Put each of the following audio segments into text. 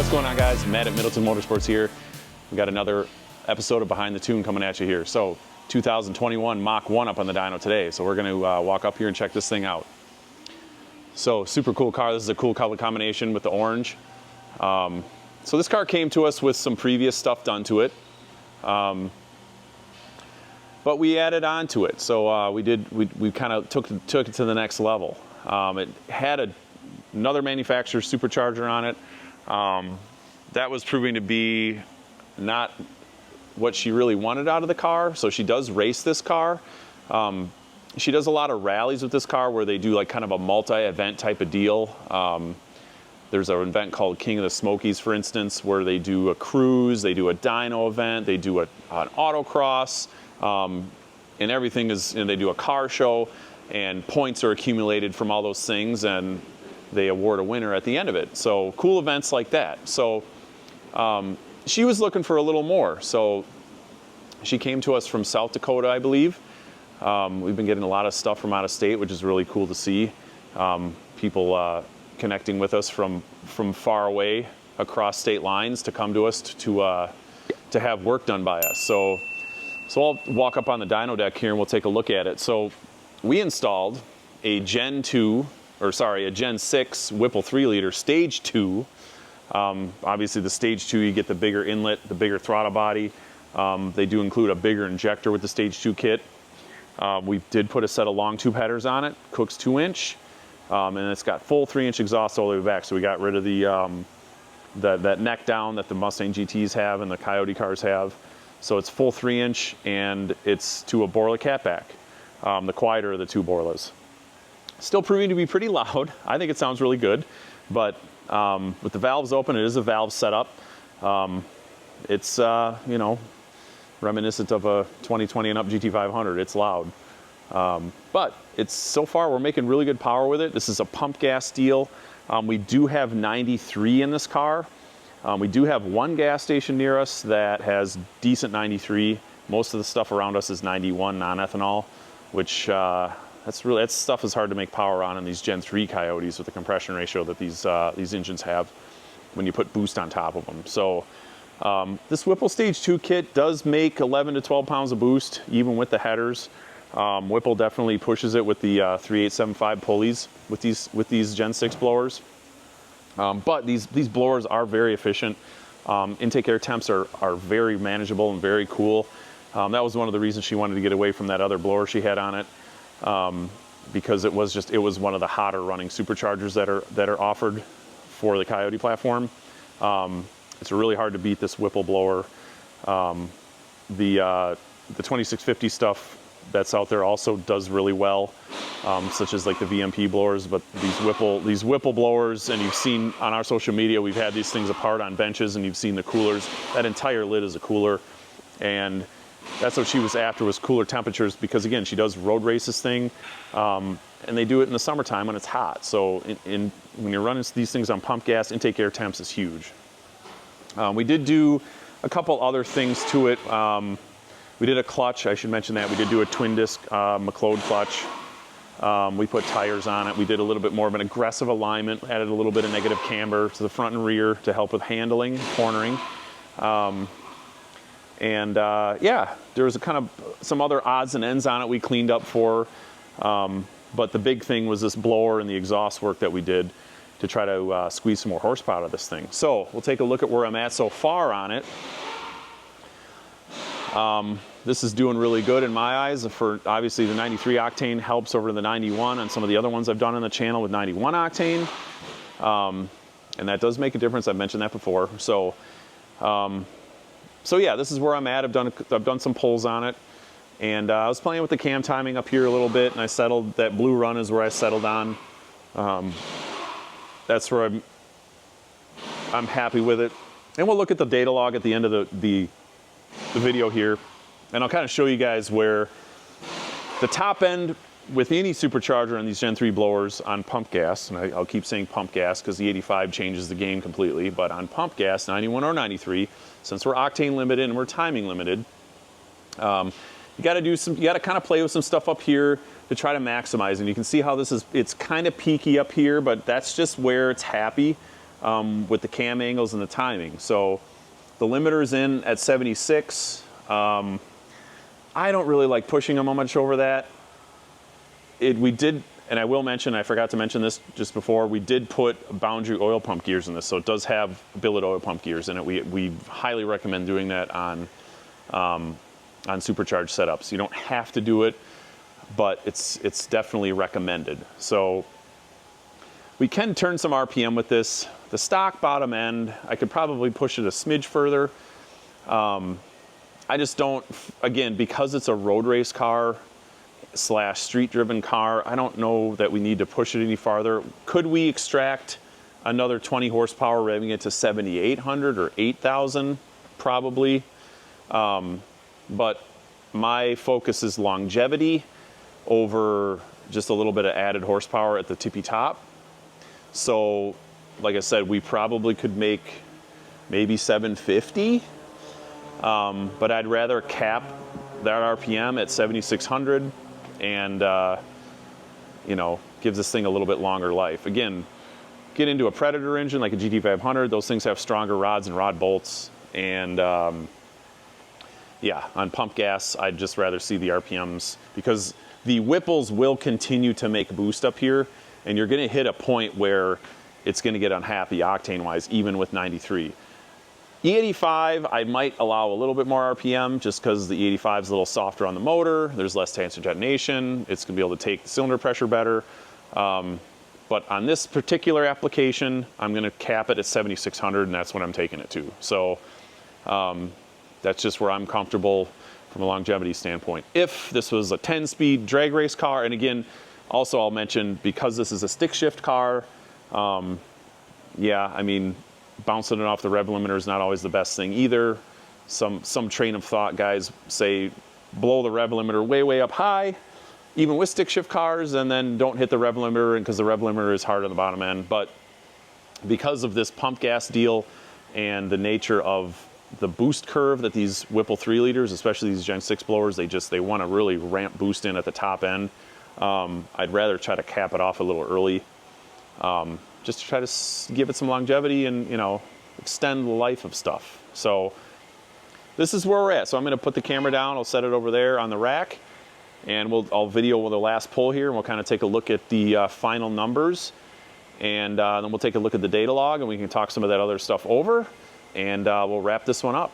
What's going on, guys? Matt at Middleton Motorsports here. We got another episode of Behind the Tune coming at you here. So 2021 Mach 1 up on the dyno today. So we're going to walk up here and check this thing out. So super cool car. This is a cool color combination with the orange. So this car came to us with some previous stuff done to it. But we added on to it. So we kind of took it to the next level. It had another manufacturer's supercharger on it. That was proving to be not what she really wanted out of the car. So she does race this car. She does a lot of rallies with this car where they do like kind of a multi-event type of deal. There's an event called King of the Smokies, for instance, where they do a cruise, they do a dyno event, they do an autocross, and everything is, and they do a car show, and points are accumulated from all those things, and they award a winner at the end of it. So cool events like that. So she was looking for a little more. So she came to us from South Dakota, I believe. We've been getting a lot of stuff from out of state, which is really cool to see. People connecting with us from far away across state lines to come to us to have work done by us. So I'll walk up on the dyno deck here and we'll take a look at it. So we installed a Gen 6 Whipple 3-liter Stage 2. Obviously the Stage 2, you get the bigger inlet, the bigger throttle body. They do include a bigger injector with the Stage 2 kit. We did put a set of long tube headers on it, Kooks 2-inch, and it's got full 3-inch exhaust all the way back. So we got rid of that neck down that the Mustang GTs have and the Coyote cars have. So it's full 3-inch, and it's to a Borla catback, the quieter of the two Borlas. Still proving to be pretty loud. I think it sounds really good, but with the valves open, it is a valve setup. It's you know, reminiscent of a 2020 and up GT500. It's loud, but it's, so far we're making really good power with it. This is a pump gas deal. We do have 93 in this car. We do have one gas station near us that has decent 93. Most of the stuff around us is 91 non-ethanol, which that stuff is hard to make power on in these Gen 3 Coyotes with the compression ratio that these engines have when you put boost on top of them. So this Whipple Stage 2 kit does make 11 to 12 pounds of boost, even with the headers. Whipple definitely pushes it with the 3875 pulleys with these Gen 6 blowers. But these blowers are very efficient. Intake air temps are very manageable and very cool. That was one of the reasons she wanted to get away from that other blower she had on it, because it was one of the hotter running superchargers that are offered for the Coyote platform. It's really hard to beat this Whipple blower. The 2650 stuff that's out there also does really well, such as like the VMP blowers, but these Whipple blowers, and you've seen on our social media, we've had these things apart on benches, and you've seen the coolers. That entire lid is a cooler, and that's what she was after, was cooler temperatures, because again, she does road race this thing, and they do it in the summertime when it's hot. So when you're running these things on pump gas, intake air temps is huge. We did do a couple other things to it. We did a clutch, I should mention that. We did do a twin disc Mcleod clutch. We put tires on it. We did a little bit more of an aggressive alignment, added a little bit of negative camber to the front and rear to help with handling, cornering. Yeah, there was kind of some other odds and ends on it we cleaned up for. But the big thing was this blower and the exhaust work that we did to try to squeeze some more horsepower out of this thing. So we'll take a look at where I'm at so far on it. This is doing really good in my eyes. For obviously the 93 octane helps over the 91 on some of the other ones I've done on the channel with 91 octane. And that does make a difference. I've mentioned that before. So yeah, this is where I'm at. I've done some pulls on it, and I was playing with the cam timing up here a little bit, and I settled, that blue run is where I settled on. That's where I'm happy with it. And we'll look at the data log at the end of the video here, and I'll kind of show you guys where the top end with any supercharger on these Gen 3 blowers on pump gas, and I'll keep saying pump gas because the 85 changes the game completely, but on pump gas, 91 or 93, since we're octane limited and we're timing limited, you got to kind of play with some stuff up here to try to maximize. And you can see how it's kind of peaky up here, but that's just where it's happy. with the cam angles and the timing. So the limiter's in at 76. I don't really like pushing them much over that. We did, and I will mention, I forgot to mention this just before, we did put boundary oil pump gears in this, so it does have billet oil pump gears in it. We highly recommend doing that on supercharged setups. You don't have to do it, but it's definitely recommended. So we can turn some RPM with this. The stock bottom end, I could probably push it a smidge further. I just don't, again, because it's a road race car / street driven car, I don't know that we need to push it any farther. Could we extract another 20 horsepower revving it to 7,800 or 8,000? Probably. But my focus is longevity over just a little bit of added horsepower at the tippy top. So, like I said, we probably could make maybe 750, but I'd rather cap that RPM at 7,600 and, you know, gives this thing a little bit longer life. Again, get into a Predator engine like a GT500, those things have stronger rods and rod bolts, and yeah, on pump gas, I'd just rather see the RPMs, because the Whipples will continue to make boost up here, and you're gonna hit a point where it's gonna get unhappy octane-wise, even with 93. E85, I might allow a little bit more RPM just because the E85 is a little softer on the motor. There's less chance of detonation. It's gonna be able to take the cylinder pressure better. But on this particular application, I'm gonna cap it at 7,600, and that's what I'm taking it to. So that's just where I'm comfortable from a longevity standpoint. If this was a 10-speed drag race car, and again, also I'll mention, because this is a stick shift car, yeah, I mean, bouncing it off the rev limiter is not always the best thing either. Some train of thought guys say blow the rev limiter way up high, even with stick shift cars, and then don't hit the rev limiter, because the rev limiter is hard on the bottom end. But because of this pump gas deal and the nature of the boost curve that these Whipple 3 liters, especially these Gen 6 blowers, they want to really ramp boost in at the top end. I'd rather try to cap it off a little early, just to try to give it some longevity and, you know, extend the life of stuff. So this is where we're at. So I'm going to put the camera down. I'll set it over there on the rack, and I'll video the last pull here, and we'll kind of take a look at the final numbers, and then we'll take a look at the data log, and we can talk some of that other stuff over, and we'll wrap this one up.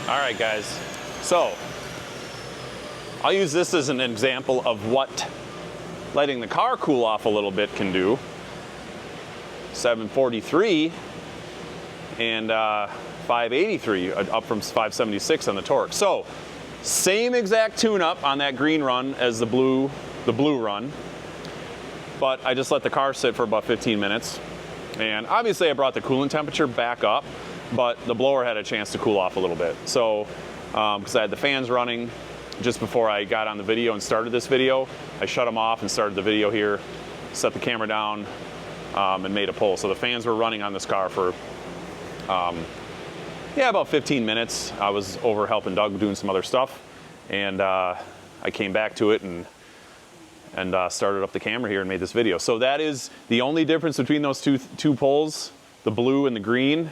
All right, guys, so I'll use this as an example of what letting the car cool off a little bit can do. 743 and 583, up from 576 on the torque. So same exact tune-up on that green run as the blue run, but I just let the car sit for about 15 minutes. And obviously I brought the coolant temperature back up, but the blower had a chance to cool off a little bit. So, because I had the fans running just before I got on the video and started this video, I shut them off and started the video here, set the camera down, and made a pull. So the fans were running on this car for, yeah, about 15 minutes. I was over helping Doug doing some other stuff, and I came back to it and started up the camera here and made this video. So that is the only difference between those two pulls, the blue and the green,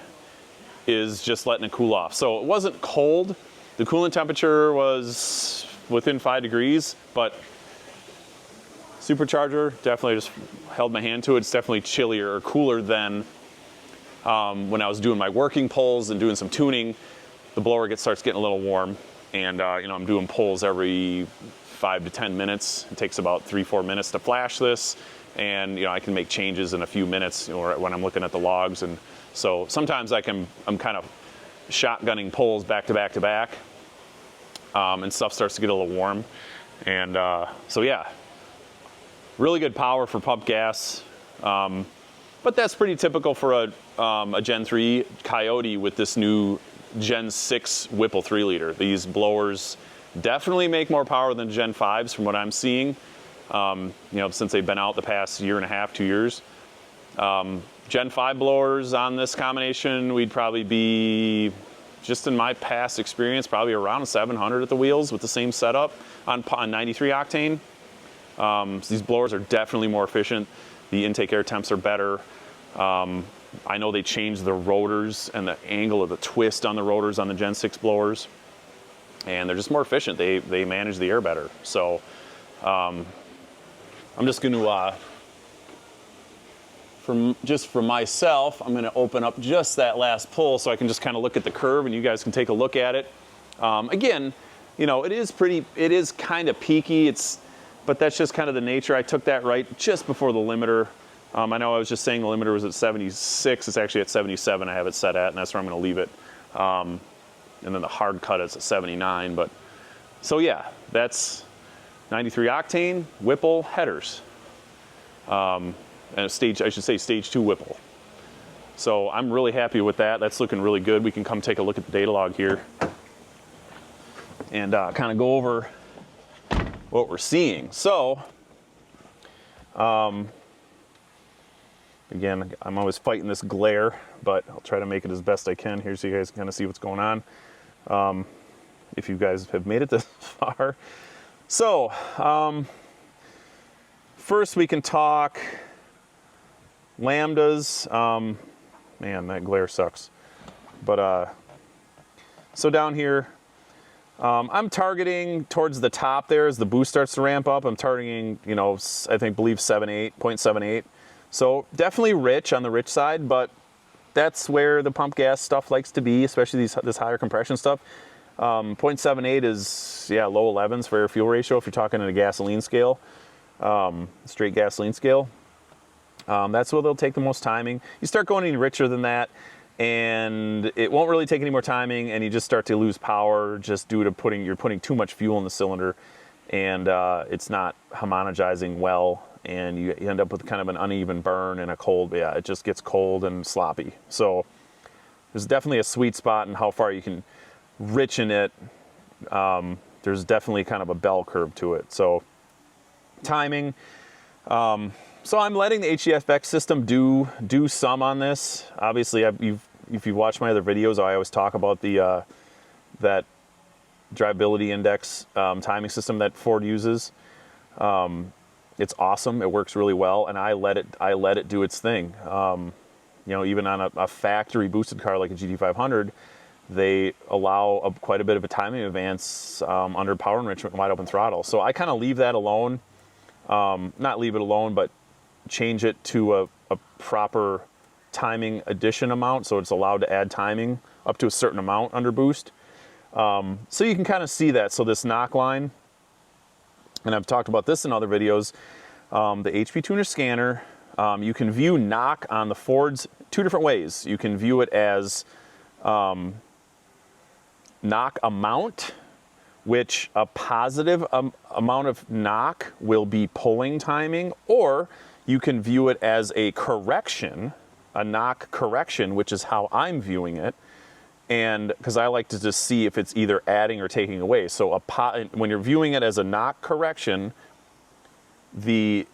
is just letting it cool off. So it wasn't cold. The coolant temperature was within 5 degrees, but Supercharger definitely just held my hand to it. It's definitely chillier or cooler than when I was doing my working pulls and doing some tuning. The blower starts getting a little warm, and you know, I'm doing pulls every 5 to 10 minutes. It takes about 3-4 minutes to flash this, and you know, I can make changes in a few minutes, you know, when I'm looking at the logs. And so sometimes I'm kind of shotgunning pulls back to back to back. and stuff starts to get a little warm. And so yeah, really good power for pump gas. But that's pretty typical for a Gen 3 Coyote with this new Gen 6 Whipple 3-liter. These blowers definitely make more power than Gen 5s from what I'm seeing, you know, since they've been out the past year and a half, 2 years. Gen 5 blowers on this combination, we'd probably be, just in my past experience, probably around 700 at the wheels with the same setup on 93 octane. So these blowers are definitely more efficient. The intake air temps are better. I know they changed the rotors and the angle of the twist on the rotors on the Gen 6 blowers, and they're just more efficient. They manage the air better. So I'm just going to, for myself, I'm going to open up just that last pull so I can just kind of look at the curve and you guys can take a look at it. Again, you know, it is kind of peaky. But that's just kind of the nature. I took that right just before the limiter. I know I was just saying the limiter was at 76. It's actually at 77 I have it set at, and that's where I'm going to leave it. And then the hard cut is at 79. But so yeah, that's 93 octane Whipple headers. And I should say stage 2 Whipple. So I'm really happy with that. That's looking really good. We can come take a look at the data log here and kind of go over what we're seeing. So, again, I'm always fighting this glare, but I'll try to make it as best I can here so you guys can kind of see what's going on, if you guys have made it this far. So, first we can talk lambdas. Man, that glare sucks. But, so down here, I'm targeting towards the top there as the boost starts to ramp up. I'm targeting, you know, believe 0.78. So definitely rich on the rich side, but that's where the pump gas stuff likes to be, especially this higher compression stuff. 0.78 is, yeah, low 11s for air fuel ratio if you're talking in a gasoline scale, straight gasoline scale. That's where they'll take the most timing. You start going any richer than that, and it won't really take any more timing, and you just start to lose power just due to you're putting too much fuel in the cylinder, and it's not homogenizing well, and you end up with kind of an uneven burn and a cold. Yeah, it just gets cold and sloppy. So there's definitely a sweet spot in how far you can richen it. There's definitely kind of a bell curve to it. So timing. So I'm letting the HEFX system do some on this. Obviously, if you watch my other videos, I always talk about the that drivability index timing system that Ford uses. It's awesome. It works really well, and I let it do its thing. You know, even on a factory boosted car like a GT500, they allow quite a bit of a timing advance under power enrichment and wide open throttle. So I kind of leave that alone. Not leave it alone, but change it to a proper timing addition amount, so it's allowed to add timing up to a certain amount under boost. So you can kind of see that. So this knock line, and I've talked about this in other videos, the HP Tuner scanner, you can view knock on the Fords two different ways. You can view it as knock amount, which a positive amount of knock will be pulling timing, or you can view it as a correction, a knock correction, which is how I'm viewing it. And because I like to just see if it's either adding or taking away. So when you're viewing it as a knock correction, the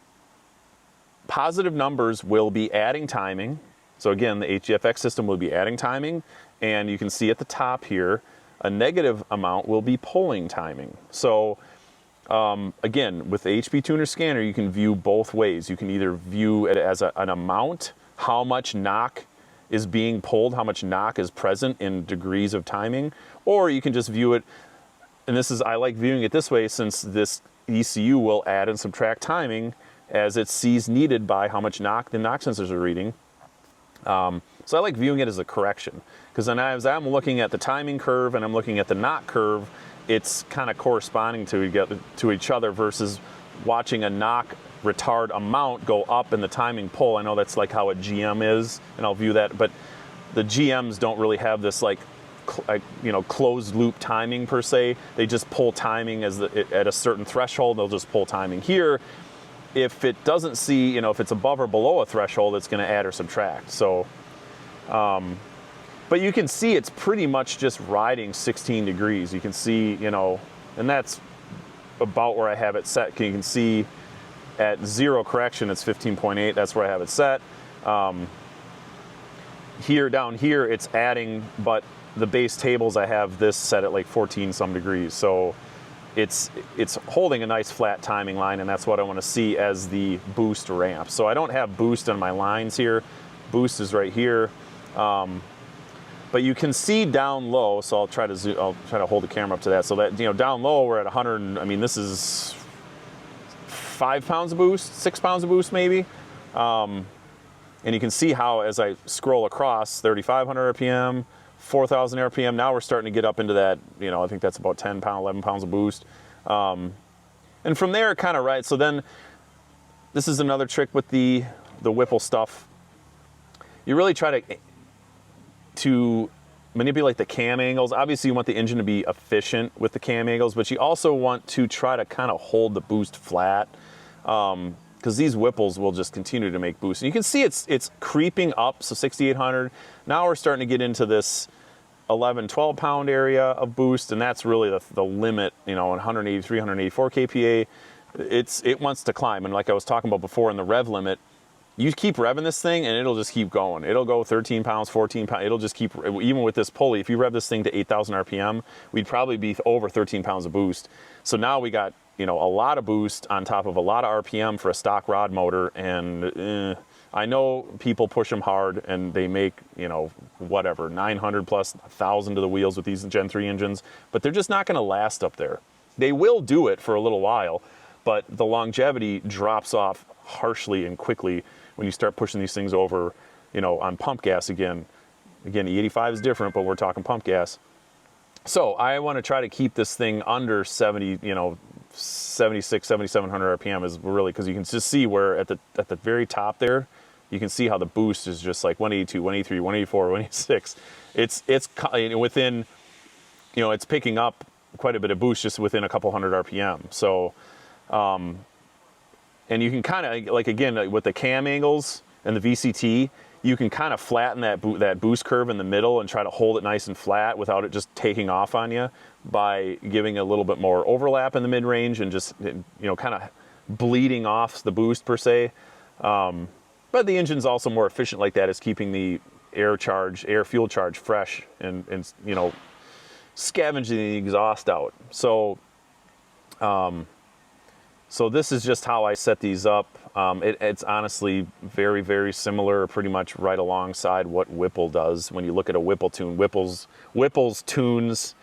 positive numbers will be adding timing. So again, the HEFX system will be adding timing, and you can see at the top here, a negative amount will be pulling timing. So again, with the HP Tuner scanner, you can view both ways. You can either view it as an amount, how much knock is being pulled, how much knock is present in degrees of timing, or you can just view it, and I like viewing it this way since this ECU will add and subtract timing as it sees needed by how much knock the knock sensors are reading. So I like viewing it as a correction, because then as I'm looking at the timing curve and I'm looking at the knock curve, it's kind of corresponding to each other versus watching a knock retard amount go up in the timing pull. I know that's like how a GM is, and I'll view that, but the GMs don't really have this like closed loop timing per se. They just pull timing at a certain threshold. They'll just pull timing. Here, if it doesn't see, if it's above or below a threshold, it's going to add or subtract. So, but you can see it's pretty much just riding 16 degrees. You can see, and that's about where I have it set. You can see at zero correction, it's 15.8. That's where I have it set. Down here, it's adding, but the base tables, I have this set at like 14 some degrees. So it's holding a nice flat timing line, and that's what I want to see as the boost ramp. So I don't have boost on my lines here. Boost is right here. But you can see down low, so I'll try to hold the camera up to that. So that, down low, we're at 100, I mean, this is 5 pounds of boost, 6 pounds of boost maybe. And you can see how, as I scroll across, 3,500 RPM, 4,000 RPM, now we're starting to get up into that, I think that's about 10 pounds, 11 pounds of boost. And from there, kind of right. So then, this is another trick with the Whipple stuff. You really try to manipulate the cam angles. Obviously, you want the engine to be efficient with the cam angles, but you also want to try to kind of hold the boost flat. Because these Whipples will just continue to make boost. And you can see it's creeping up, so 6,800. Now we're starting to get into this 11, 12 pound area of boost, and that's really the limit, 183, 184 kPa. It wants to climb, and like I was talking about before in the rev limit, you keep revving this thing and it'll just keep going. It'll go 13 pounds, 14 pounds, it'll just keep, even with this pulley, if you rev this thing to 8,000 RPM, we'd probably be over 13 pounds of boost. So now we got, a lot of boost on top of a lot of RPM for a stock rod motor, and I know people push them hard and they make, whatever, 900 plus 1,000 to the wheels with these Gen 3 engines, but they're just not gonna last up there. They will do it for a little while, but the longevity drops off harshly and quickly when you start pushing these things over, on pump gas again. Again, E85 is different, but we're talking pump gas. So I want to try to keep this thing under 70, 76, 7,700 RPM is really, because you can just see where at the very top there, you can see how the boost is just like 182, 183, 184, 186. It's within, it's picking up quite a bit of boost just within a couple hundred RPM. So, and you can kind of, like, again, with the cam angles and the VCT, you can kind of flatten that boost curve in the middle and try to hold it nice and flat without it just taking off on you by giving a little bit more overlap in the mid-range and just, kind of bleeding off the boost per se. But the engine's also more efficient like that, is keeping the air fuel charge fresh and scavenging the exhaust out. So, so this is just how I set these up. It's honestly very, very similar, pretty much right alongside what Whipple does. When you look at a Whipple tune, Whipple's tunes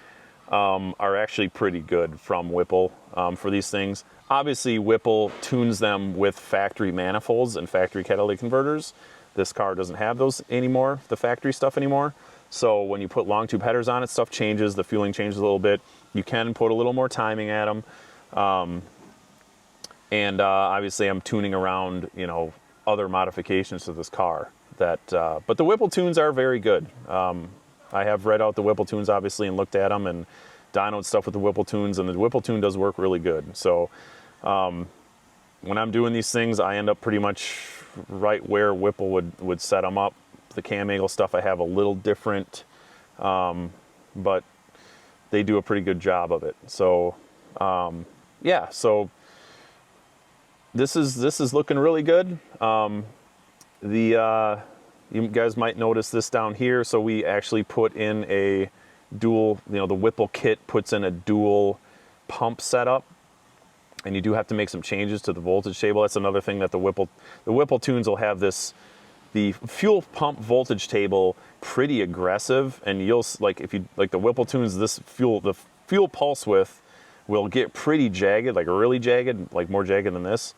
are actually pretty good from Whipple for these things. Obviously, Whipple tunes them with factory manifolds and factory catalytic converters. This car doesn't have those anymore, the factory stuff anymore. So when you put long tube headers on it, stuff changes, the fueling changes a little bit. You can put a little more timing at them. And obviously I'm tuning around, other modifications to this car. But the Whipple tunes are very good. I have read out the Whipple tunes, obviously, and looked at them and dynoed stuff with the Whipple tunes, and the Whipple tune does work really good. So when I'm doing these things, I end up pretty much right where Whipple would set them up. The cam angle stuff I have a little different, but they do a pretty good job of it. So yeah, so this is looking really good. You guys might notice this down here. So we actually put in a dual, the Whipple kit puts in a dual pump setup, and you do have to make some changes to the voltage table. That's another thing that the Whipple tunes will have the fuel pump voltage table pretty aggressive, and you'll, like, if you like the Whipple tunes, the fuel pulse width will get pretty jagged, like really jagged, like more jagged than this.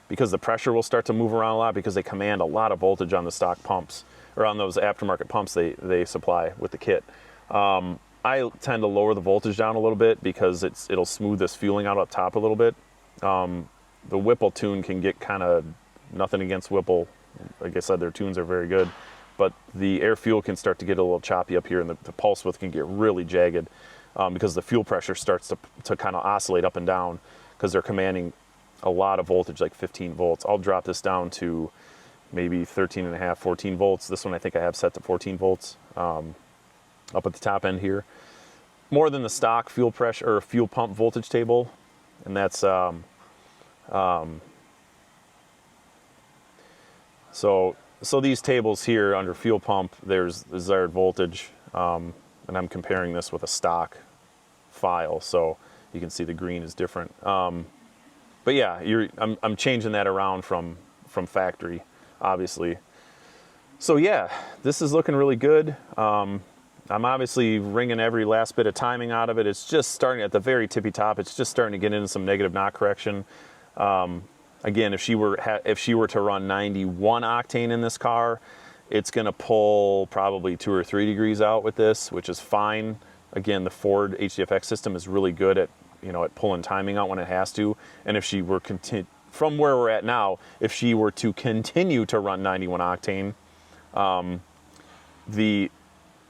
Because the pressure will start to move around a lot, because they command a lot of voltage on the stock pumps, or on those aftermarket pumps they supply with the kit. I tend to lower the voltage down a little bit because it'll smooth this fueling out up top a little bit. The Whipple tune can get kind of, nothing against Whipple, like I said, their tunes are very good, but the air fuel can start to get a little choppy up here, and the pulse width can get really jagged because the fuel pressure starts to kind of oscillate up and down because they're commanding a lot of voltage, like 15 volts. I'll drop this down to maybe 13 and a half, 14 volts. This one I think I have set to 14 volts up at the top end here. More than the stock fuel pressure or fuel pump voltage table, and that's so these tables here under fuel pump, there's desired voltage, and I'm comparing this with a stock file, so you can see the green is different. But yeah, I'm changing that around from factory, obviously. So yeah, this is looking really good. I'm obviously wringing every last bit of timing out of it. It's just starting at the very tippy top. It's just starting to get into some negative knock correction. Again, if she were to run 91 octane in this car, it's going to pull probably 2 or 3 degrees out with this, which is fine. Again, the Ford HDFX system is really good at pulling timing out when it has to. And if she were from where we're at now, if she were to continue to run 91 octane,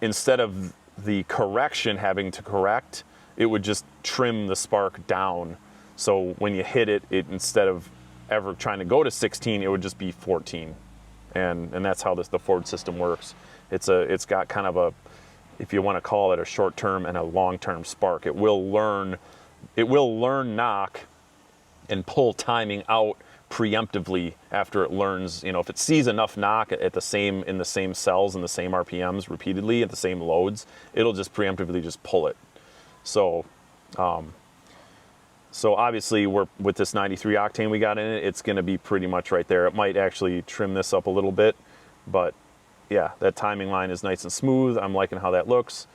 instead of the correction having to correct, it would just trim the spark down. So when you hit it, instead of ever trying to go to 16, it would just be 14. And that's how the Ford system works. It's got kind of a, if you want to call it, a short-term and a long-term spark. It will learn knock and pull timing out preemptively after it learns, if it sees enough knock in the same cells and the same RPMs repeatedly at the same loads, it'll just preemptively just pull it. So obviously with this 93 octane we got in it, it's going to be pretty much right there. It might actually trim this up a little bit, but yeah, that timing line is nice and smooth. I'm liking how that looks.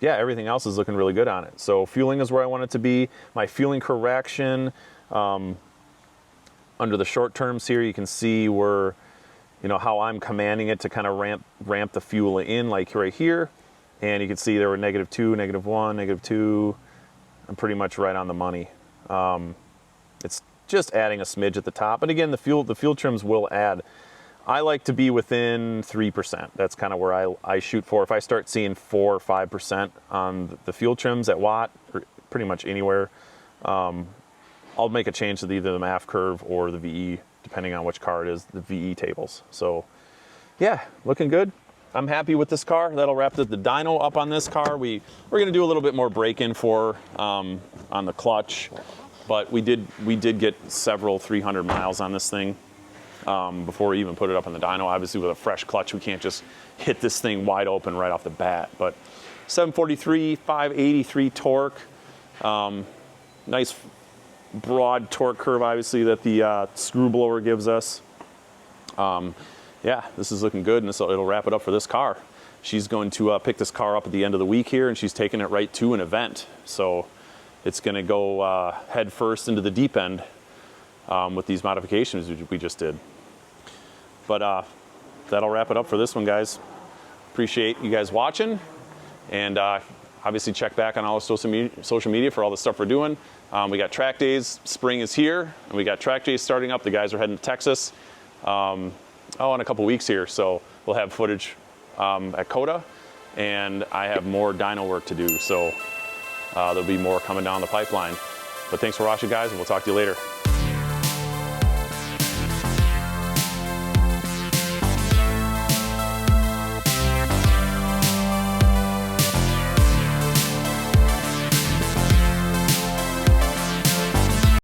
Yeah, everything else is looking really good on it. So fueling is where I want it to be. My fueling correction, under the short terms here, you can see where, how I'm commanding it to kind of ramp the fuel in, like right here. And you can see there were -2, -1, -2. I'm pretty much right on the money. It's just adding a smidge at the top. And again, the fuel trims will add. I like to be within 3%. That's kind of where I shoot for. If I start seeing 4 or 5% on the fuel trims at Watt, or pretty much anywhere, I'll make a change to either the MAF curve or the VE, depending on which car it is, the VE tables. So yeah, looking good. I'm happy with this car. That'll wrap the dyno up on this car. We're going to do a little bit more break-in on the clutch, but we did get several 300 miles on this thing before we even put it up on the dyno. Obviously, with a fresh clutch, we can't just hit this thing wide open right off the bat. But 743, 583 torque, nice broad torque curve, obviously, that the screw blower gives us. Yeah, this is looking good, and it'll wrap it up for this car. She's going to pick this car up at the end of the week here, and she's taking it right to an event. So it's going to go head first into the deep end with these modifications we just did. But that'll wrap it up for this one, guys. Appreciate you guys watching, and obviously check back on all the social media for all the stuff we're doing. We got track days. Spring is here, and we got track days starting up. The guys are heading to Texas in a couple weeks here, so we'll have footage at COTA, and I have more dyno work to do, so there'll be more coming down the pipeline. But thanks for watching, guys, and we'll talk to you later.